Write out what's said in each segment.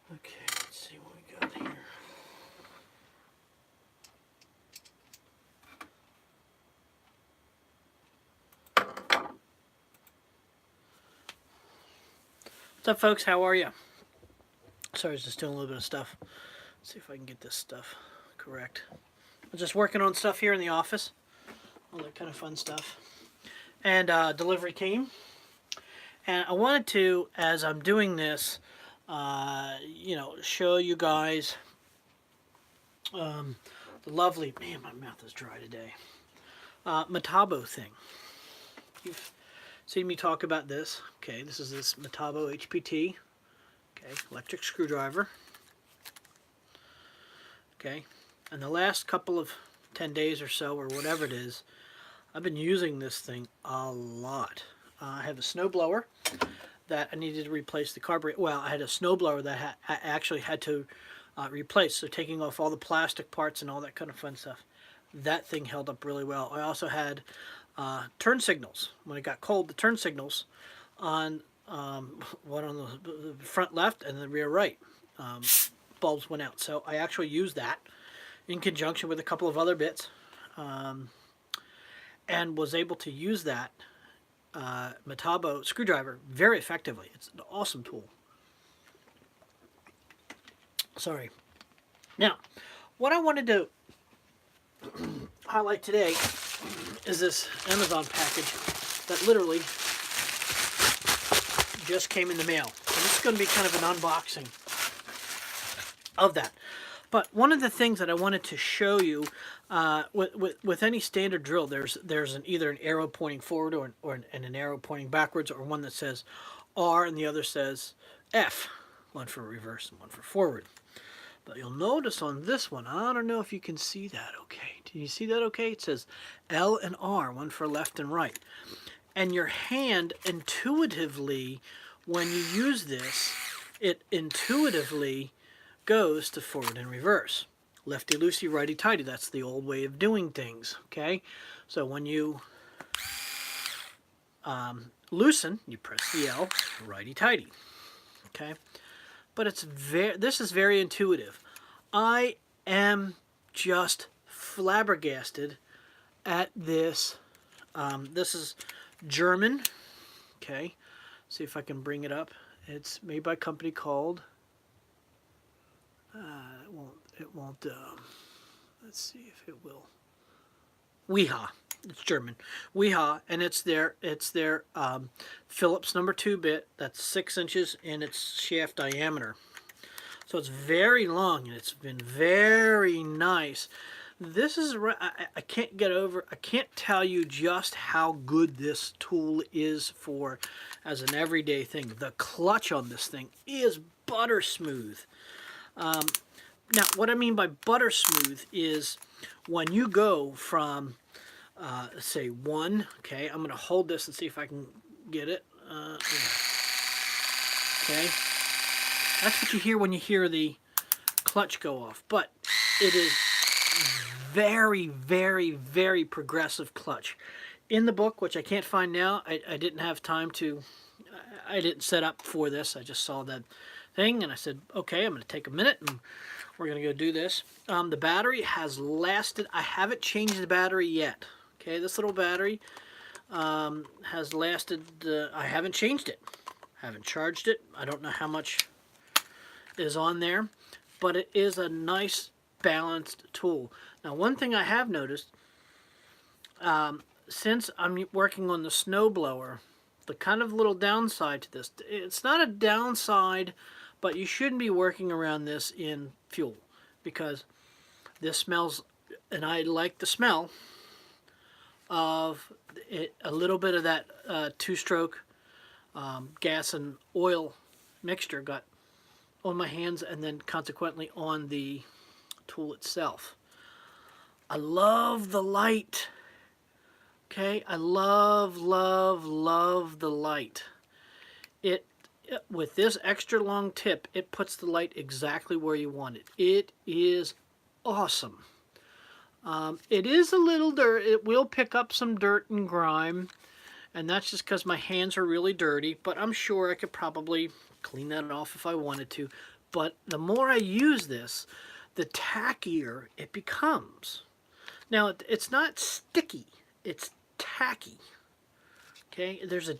Okay, let's see what we got here. What's up, folks? How are you? Sorry, I was just doing a little bit of stuff. Let's see if I can get this stuff correct. I'm just working on stuff here in the office. All that kind of fun stuff. And delivery came. And I wanted to, as I'm doing this, show you guys the lovely, man, my mouth is dry today, Metabo thing. You've seen me talk about this. Okay, this is this Metabo HPT. Okay, electric screwdriver. Okay, and the last couple of 10 days or so, or whatever it is, I've been using this thing a lot. I have a snowblower that I needed to replace the carburetor. Well, I had a snowblower that I actually had to replace, so taking off all the plastic parts and all that kind of fun stuff. That thing held up really well. I also had turn signals. When it got cold, the turn signals on one on the front left and the rear right bulbs went out. So I actually used that in conjunction with a couple of other bits and was able to use that Metabo screwdriver very effectively. It's an awesome tool. Sorry. Now, what I wanted to highlight today is this Amazon package that literally just came in the mail. So this is going to be kind of an unboxing of that. But one of the things that I wanted to show you, with any standard drill, there's either an arrow pointing forward or an arrow pointing backwards, or one that says R and the other says F, one for reverse and one for forward. But you'll notice on this one, I don't know if you can see that okay. Do you see that okay? It says L and R, one for left and right. And your hand intuitively, when you use this, it intuitively goes to forward and reverse. Lefty-loosey, righty-tighty. That's the old way of doing things, okay? So when you loosen, you press the L, righty-tighty, okay? But this is very intuitive. I am just flabbergasted at this. This is German, okay? See if I can bring it up. It's made by a company called it won't, let's see if it will. Weha. It's German. Weha, and it's their Phillips number 2 bit. That's 6 inches in its shaft diameter. So it's very long, and it's been very nice. This is, I can't get over, I can't tell you just how good this tool is for as an everyday thing. The clutch on this thing is butter smooth. Now, what I mean by butter smooth is when you go from, say, 1, okay, I'm going to hold this and see if I can get it. Okay, that's what you hear when you hear the clutch go off. But it is very, very, very progressive clutch. In the book, which I can't find now, I didn't have time to, I didn't set up for this. I just saw that thing and I said, okay, I'm going to take a minute and we're going to go do this. The battery has lasted. I haven't changed the battery yet. Okay, this little battery has lasted. I haven't changed it. Haven't charged it. I don't know how much is on there, but it is a nice balanced tool. Now, one thing I have noticed, since I'm working on the snowblower, the kind of little downside to this, it's not a downside, but you shouldn't be working around this in fuel because this smells, and I like the smell of it, a little bit of that 2-stroke gas and oil mixture got on my hands and then consequently on the tool itself. I love the light. Okay, I love, love, love the light. With this extra long tip, it puts the light exactly where you want it. It is awesome. It is a little dirt. It will pick up some dirt and grime, and that's just because my hands are really dirty, but I'm sure I could probably clean that off if I wanted to. But the more I use this, the tackier it becomes. Now, it's not sticky, it's tacky. Okay, there's a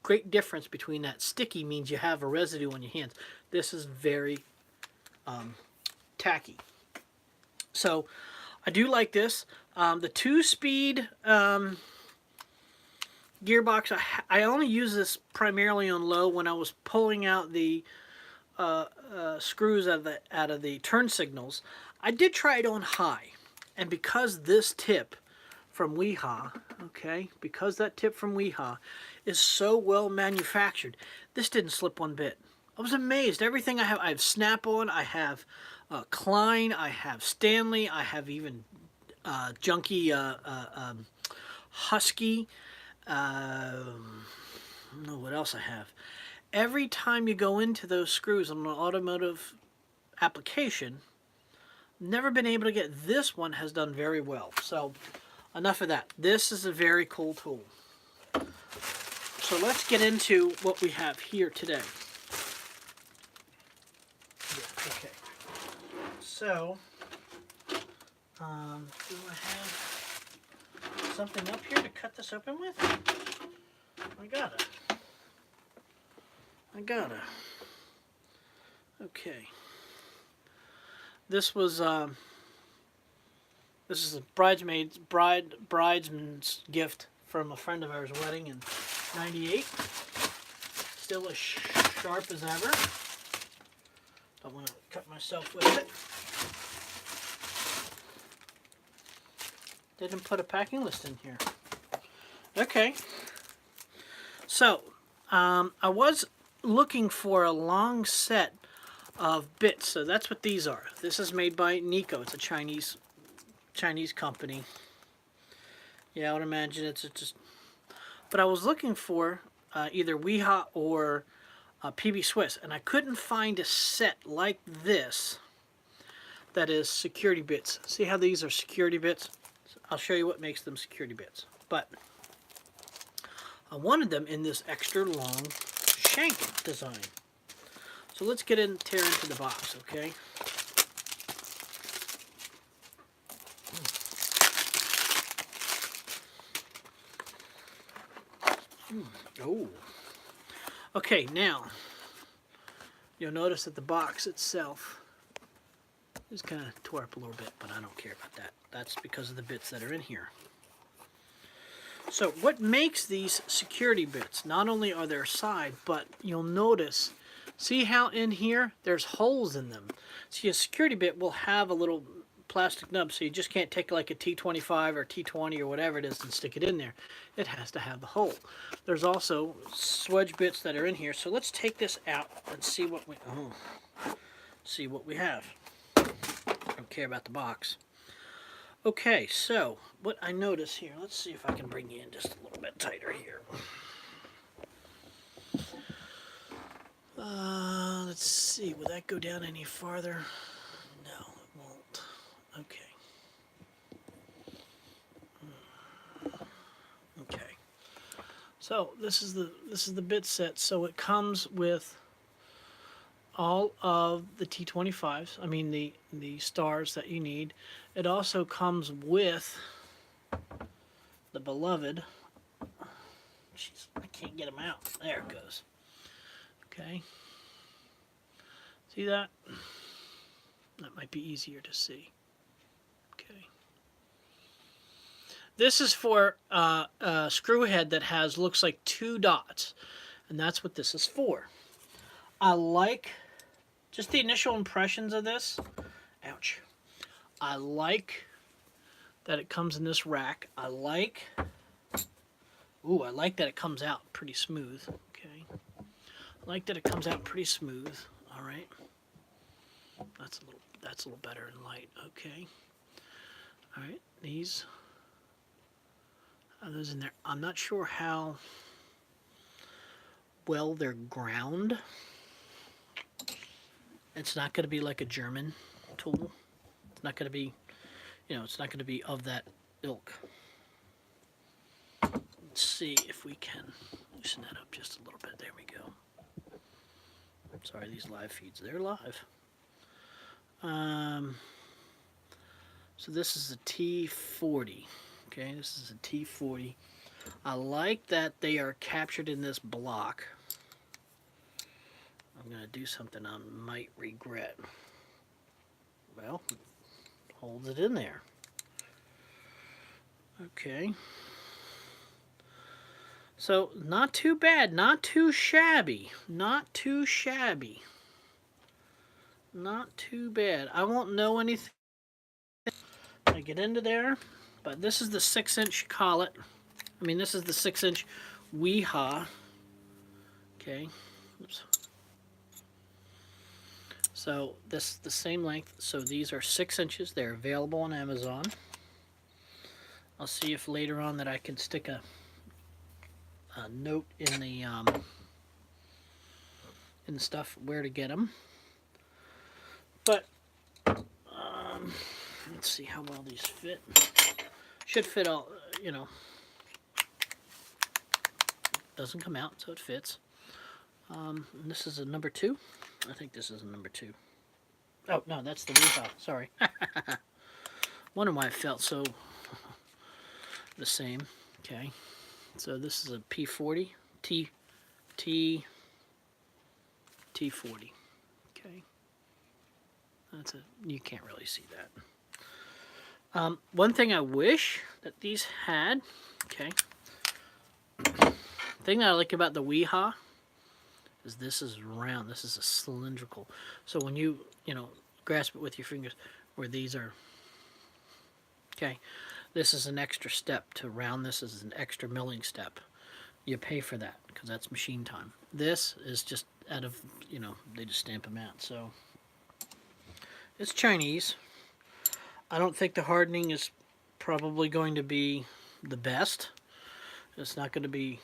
great difference between that. Sticky means you have a residue on your hands. This is very tacky. So I do like this. The 2-speed gearbox, I only use this primarily on low when I was pulling out the screws out of the turn signals. I did try it on high, and because this tip from Weehaw, okay, because that tip from Weehaw is so well manufactured, this didn't slip one bit. I was amazed. Everything I have Snap-on, I have Klein, I have Stanley, I have even junky Husky. I don't know what else I have. Every time you go into those screws on an automotive application, never been able to get. This one has done very well. So enough of that. This is a very cool tool. So let's get into what we have here today. Yeah, okay. So, do I have something up here to cut this open with? I gotta. Okay. This was this is a bridesman's gift from a friend of ours' wedding in '98. Still as sharp as ever. Don't want to cut myself with it. Didn't put a packing list in here. Okay. So, I was looking for a long set of bits. So that's what these are. This is made by Neko. It's a Chinese company. Yeah, I would imagine it's just... But I was looking for either Weehaw or PB Swiss, and I couldn't find a set like this that is security bits. See how these are security bits? I'll show you what makes them security bits. But I wanted them in this extra long shank design. So let's tear into the box, okay? Oh. Okay, now, you'll notice that the box itself is kind of tore up a little bit, but I don't care about that. That's because of the bits that are in here. So what makes these security bits, not only are their side, but you'll notice, see how in here there's holes in them. See, a security bit will have a little plastic nub, so you just can't take like a T25 or T20 or whatever it is and stick it in there. It has to have the hole. There's also swedge bits that are in here, so let's take this out and see what we have. I don't care about the box. Okay, so what I notice here, let's see if I can bring you in just a little bit tighter here. Let's see, will that go down any farther? No, it won't. Okay. Okay. So this is the bit set. So it comes with all of the T25s. I mean the stars that you need. It also comes with the beloved. Jeez, I can't get them out. There it goes. Okay. See that? That might be easier to see. Okay. This is for a screw head that looks like 2 dots, and that's what this is for. I like just the initial impressions of this. Ouch. I like that it comes in this rack. I like that it comes out pretty smooth. Okay. I like that it comes out pretty smooth. All right. That's a little better in light. Okay. All right. These are those in there. I'm not sure how well they're ground. It's not going to be like a German tool. It's not going to be, it's not going to be of that ilk. Let's see if we can loosen that up just a little bit. There we go. Sorry, these live feeds, they're live. So this is a T40. Okay, this is a T40. I like that they are captured in this block. I'm going to do something I might regret. Well, holds it in there. Okay. So, not too bad, not too shabby, not too shabby. Not too bad. I won't know anything when I get into there, but this is the 6-inch collet. I mean, this is the 6-inch Weeha. Okay. Oops. So this is the same length. So these are 6 inches. They're available on Amazon. I'll see if later on that I can stick a note in the stuff where to get them. But let's see how well these fit. Should fit all, you know. Doesn't come out, so it fits. And this is a number 2. I think this is a number 2. Oh, no, that's the Weeha. Sorry. Wondering why it felt so the same. Okay. So this is a P40. T40. Okay. That's a, you can't really see that. One thing I wish that these had, okay. Thing that I like about the Weeha is this is round. This is a cylindrical. So when you grasp it with your fingers, where these are, okay, this is an extra step to round. This is an extra milling step. You pay for that because that's machine time. This is just out of, they just stamp them out. So it's Chinese. I don't think the hardening is probably going to be the best. It's not going to be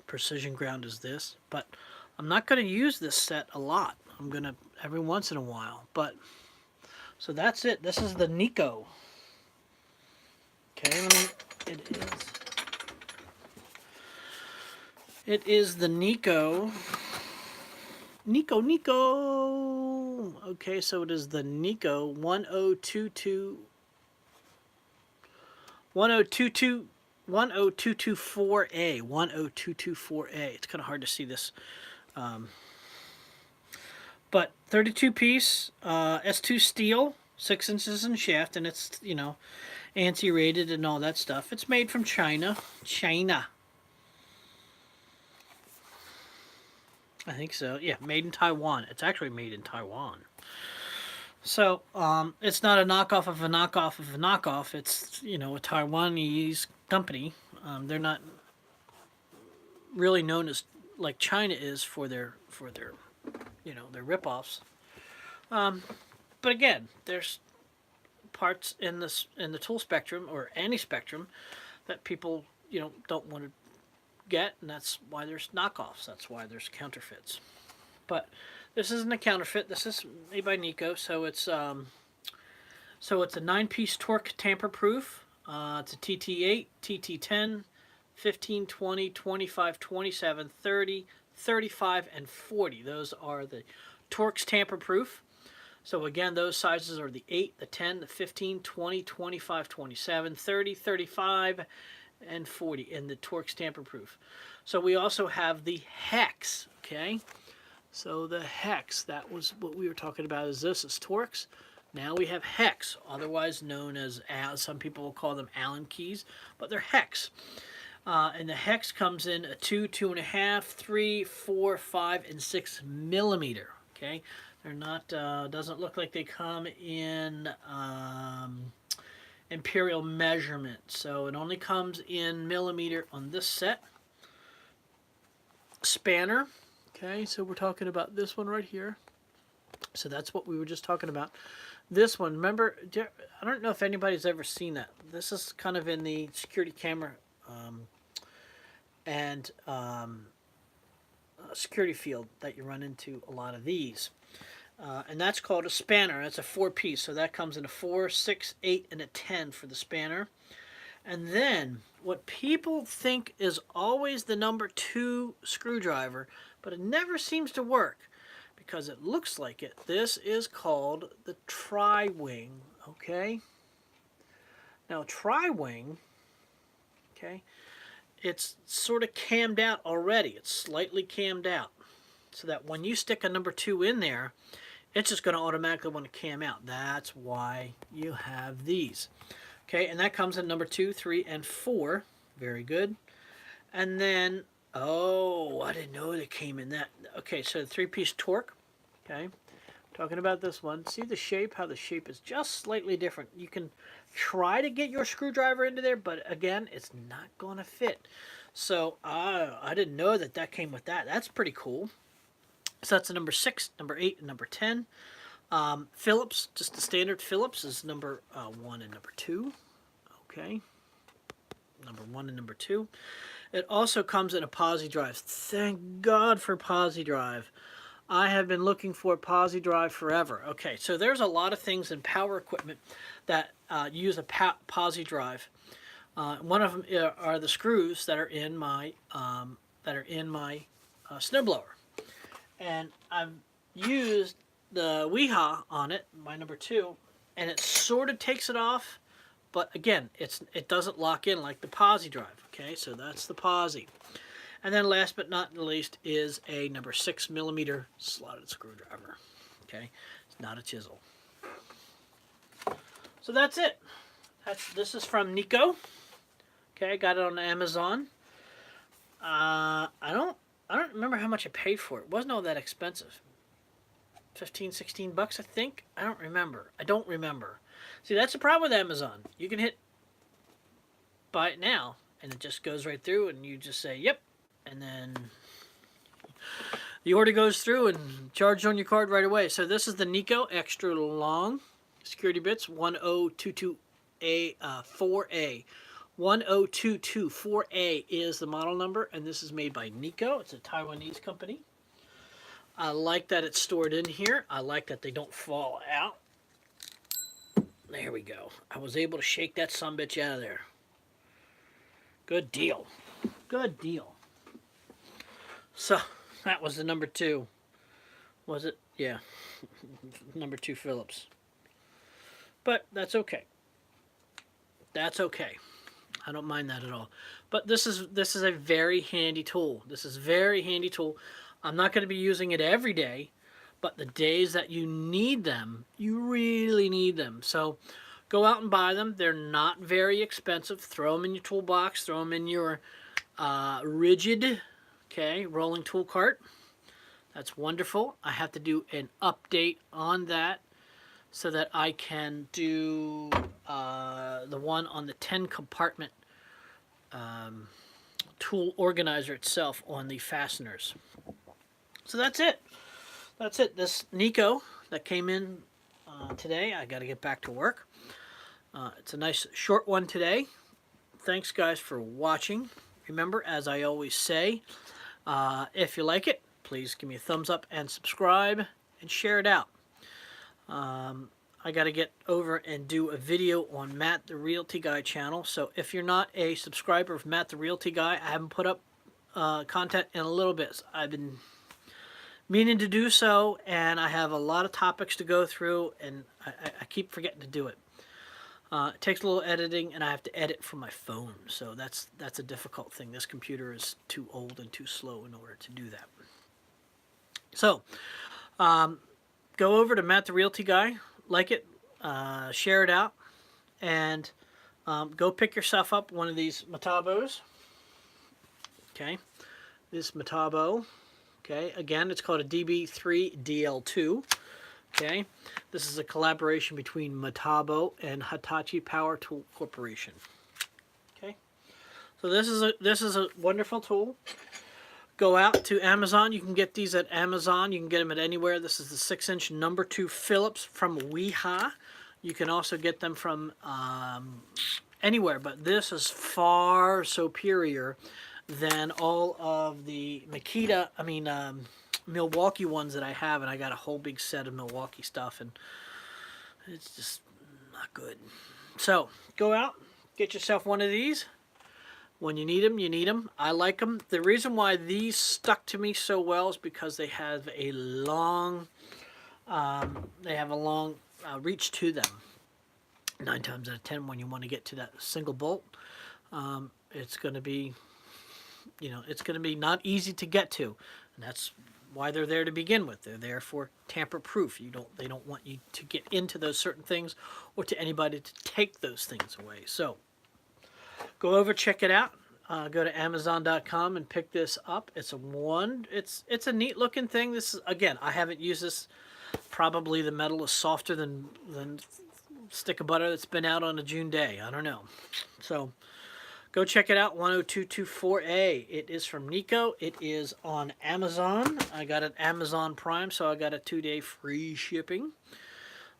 precision ground as this, but I'm not going to use this set a lot. I'm going to every once in a while, but so that's it. This is the Neko. Okay, it is the Neko. Neko. Okay, so it is the Neko 10224A. 10224A. It's kind of hard to see this. But 32 piece S2 steel, 6 inches in shaft, and it's, ANSI rated and all that stuff. It's made from China. I think so. Yeah, made in Taiwan. It's actually made in Taiwan. So, it's not a knockoff of a knockoff of a knockoff. It's, a Taiwanese company. They're not really known as like China is for their their ripoffs. But again, there's parts in the tool spectrum or any spectrum that people don't want to get, and that's why there's knockoffs. That's why there's counterfeits. But this isn't a counterfeit. This is made by Neko, so it's a 9-piece torque tamper proof. It's a TT8, TT10, 15, 20, 25, 27, 30, 35, and 40. Those are the Torx tamper proof. So again, those sizes are the 8, the 10, the 15, 20, 25, 27, 30, 35, and 40 in the Torx tamper proof. So we also have the hex, okay? So the hex, that was what we were talking about. Is Torx. Now we have hex, otherwise known as some people will call them Allen keys, but they're hex. And the hex comes in a 2, 2.5, 3, 4, 5, and 6 millimeter. Okay, they're not. Doesn't look like they come in imperial measurement, so it only comes in millimeter on this set. Spanner. Okay, so we're talking about this one right here. So that's what we were just talking about. This one, remember? I don't know if anybody's ever seen that. This is kind of in the security camera. Security field that you run into a lot of these. And that's called a spanner. That's a 4-piece. So that comes in a 4, 6, 8, and a 10 for the spanner. And then what people think is always the number 2 screwdriver, but it never seems to work because it looks like it. This is called the tri-wing, okay? Now, tri-wing, okay, it's sort of cammed out already. It's slightly cammed out, so that when you stick a number 2 in there, it's just going to automatically want to cam out. That's why you have these. Okay, and that comes in number 2, 3, and 4. Very good. And then, oh, I didn't know they came in that. Okay, so the 3-piece torque. Okay, talking about this one. See the shape, how the shape is just slightly different. You can try to get your screwdriver into there, but again, it's not going to fit. So I didn't know that that came with that. That's pretty cool. So that's a number 6, number 8, and number 10. Phillips, just the standard Phillips, is number 1 and number 2. Okay, number 1 and number 2. It also comes in a posi drive. Thank God for posi drive. I have been looking for a posi drive forever. Okay, so there's a lot of things in power equipment that use a posi drive. One of them are the screws that are in my snowblower, and I've used the Weeha on it, my number 2, and it sort of takes it off, but again, it doesn't lock in like the posi drive. Okay, so that's the posi. And then last but not least is a number 6mm slotted screwdriver. Okay, it's not a chisel. So that's it. This is from Neko. Okay, I got it on Amazon. I don't remember how much I paid for it. It wasn't all that expensive. 15, 16 bucks, I think. I don't remember. See, that's the problem with Amazon. You can hit buy it now, and it just goes right through, and you just say, yep, and then the order goes through and charged on your card right away. So this is the Neko extra long security bits, 10224A. 10224A is the model number, and this is made by Neko. It's a Taiwanese company. I like that it's stored in here. I like that they don't fall out. There we go. I was able to shake that sumbitch out of there. Good deal. Good deal. So, that was the number 2. Was it? Yeah. Number 2 Phillips. But that's okay. That's okay. I don't mind that at all. But this is a very handy tool. This is a very handy tool. I'm not going to be using it every day, but the days that you need them, you really need them. So go out and buy them. They're not very expensive. Throw them in your toolbox. Throw them in your rigid, okay, rolling tool cart. That's wonderful. I have to do an update on that so that I can do the one on the 10 compartment tool organizer itself on the fasteners. So that's it. That's it. This Neko that came in today, I got to get back to work. It's a nice short one today. Thanks guys for watching. Remember, as I always say, if you like it, please give me a thumbs up and subscribe and share it out. I got to get over and do a video on Matt the Realty Guy channel. So if you're not a subscriber of Matt the Realty Guy, I haven't put up content in a little bit. I've been meaning to do so, and I have a lot of topics to go through, and I keep forgetting to do it. It takes a little editing, and I have to edit from my phone, so that's a difficult thing. This computer is too old and too slow in order to do that. So, go over to Matt the Realty Guy, like it, share it out, and go pick yourself up one of these Metabos. Okay, this Metabo. Okay, again, it's called a DB3DL2. Okay, this is a collaboration between Metabo and Hitachi Power Tool Corporation. Okay, so this is a wonderful tool. Go out to Amazon. You can get these at Amazon. You can get them at anywhere. This is the 6-inch number 2 Phillips from Weeha. You can also get them from anywhere, but this is far superior than all of the Milwaukee ones that I have, and I got a whole big set of Milwaukee stuff, and it's just not good. So go out, get yourself one of these, When you need them, you need them. I like them. The reason why these stuck to me so well is because they have a long, reach to them. 9 times out of 10, when you want to get to that single bolt, it's going to be, it's going to be not easy to get to, and that's why they're there to begin with. They're there for tamper-proof. They don't want you to get into those certain things, or to anybody to take those things away. So go over, check it out. Go to Amazon.com and pick this up. It's a neat looking thing. This is, again, I haven't used this. Probably the metal is softer than stick of butter that's been out on a June day. I don't know. So go check it out. 10224A. It is from Neko. It is on Amazon. I got it Amazon Prime, so I got a 2-day free shipping.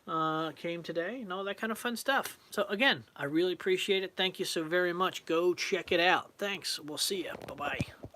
Came today and all that kind of fun stuff. So again, I really appreciate it. Thank you so very much. Go check it out. Thanks. We'll see you. Bye-bye.